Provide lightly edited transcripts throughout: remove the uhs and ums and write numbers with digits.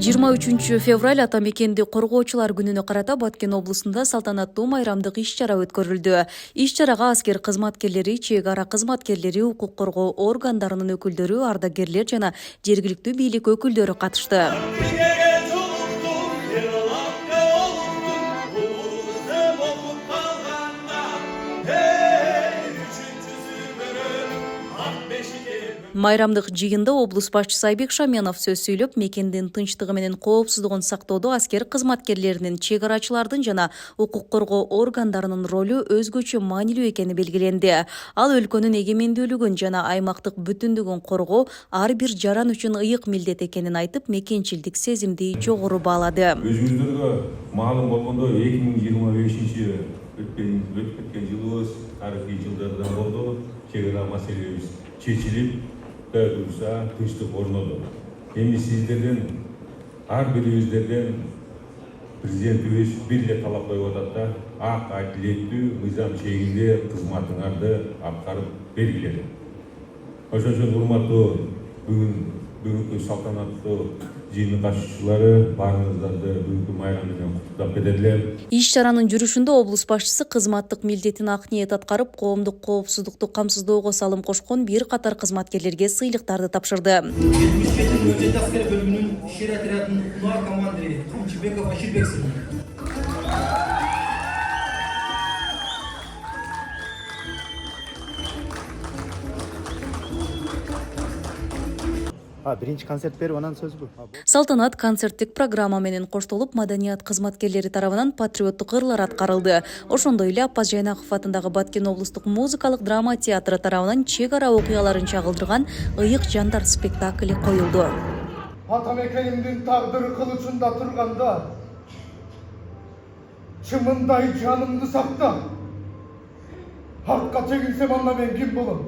23 февраль ата мекенди коргоочулар күнүнө карата Баткен облусунда салтанаттуу майрамдык иш-чара өткөрүлдү. Иш-чарага аскер кызматкерлери, чек ара кызматкерлери, укук коргоо органдарынын өкүлдөрү, ардагерлер жана жергиликтүү бийлик өкүлдөрү катышты. Майрамдык жыйында облус башчысы Айбек Шаменов сөз сүйлөп, мекендин тынчтыгы менен коопсуздугун сактоодо аскер кызматкерлеринин, чек арачылардын жана укук коргоо органдарынын ролу өзгөчө маанилүү экени белгиленди. Ал өлкөнүн эгемендүүлүгүн жана аймактык бүтүндүгүн коргоо ар бир жаран үчүн ыйык милдет экенин айтып, мекенчилдик сезимди жогору баалады. Өзүңүздөргө маалым болгондой 2025 өтүп кеткен жылыбыз тарыхый жылдардан болду. Чек ара маселебиз чечилип, dursa tınçlık ornadı. Endi sizlerden, her biribizlerden Prezidentimiz birle talap koyup da ak, adiletli, nizam şeklinde kızmatыңарды atkарып belgileri. Ошон үчүн урматтуу бүгүнкү салтанаттуу жыйындын катышуучулары баарыңыздарды бүгүнкү майрам менен куттуктап кетелим. Иш-чаранын жүрүшүндө облус башчысы кызматтык милдетин ак ниет аткарып, коомдук коопсуздукту камсыздоого салым кошкон бир катар кызматкерлерге сыйлыктарды тапшырды. 77 аскер бөлүмүнүн иш-чара отрядынын командири Камчыбеков Аширбек Биринчи концерт берип анан сөзбү. Салтанат концерттик программа менен коштолуп, маданият кызматкерлери тарабынан патриоттук ырлар аткарылды. Ошондой эле Аппаз Жайнаков атындагы Баткен облустук музыкалык драма театры тарабынан чек ара окуяларын чагылдырган Ыйык жандар спектакли коюлду. Ата мекенимдин тагдыры кылычында турганда чымындай жанымды сакта. Hakka çekilsem anda ben kim bulun?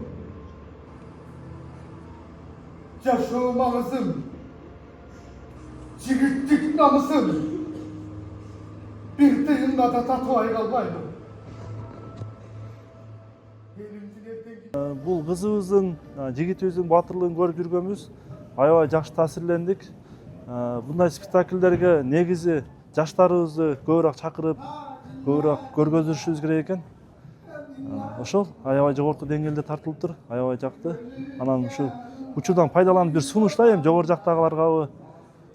Yaşığım anısım, жигиттик намысым, bir тыйында да татыбай калбайм. Бул кызыбыздын, жигитибиздин батырлыгын көрүп жүргөнбүз. Аябай жакшы таасирлендик. Мындай спектакльдерге негизи жаштарыбызды көбүрөөк чакырып, көбүрөөк көргөзүшүбүз керек экен. Ошол аябай жогорку деңгээлде тартылыптыр, аябай жакты. Анан ушу учурдан пайдаланып бир сунуштар эми жогору жактагыларгабы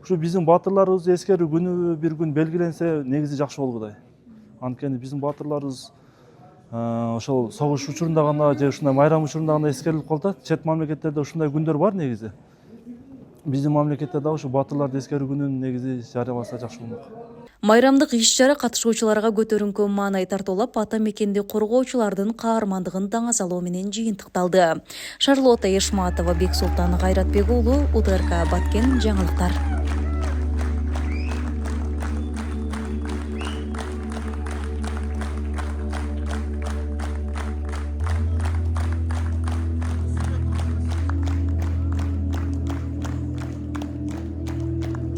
ушу биздин батырларыбызды эскерүү күнү бир күн белгиленсе негизи жакшы болгудай. Анткени биздин батырларыбыз ошол согуш учурунда гана же ушундай майрам учурунда гана эскерилип калат. Чет мамлекеттерде ушундай күндөр бар негизи. Биздин мамлекетте да ушу батырларды эскерүү күнүн негизи жарыяласа жакшы болмок. Майрамдык иш-чара катышуучуларга көтөрүңкү маанай тартуулап, ата мекенди коргоочулардын каармандыгын даңазалоо менен жыйынтыкталды. Шарлота Эшматова, Бексултан Кайратбек уулу, УТРК Баткен жаңылыктар.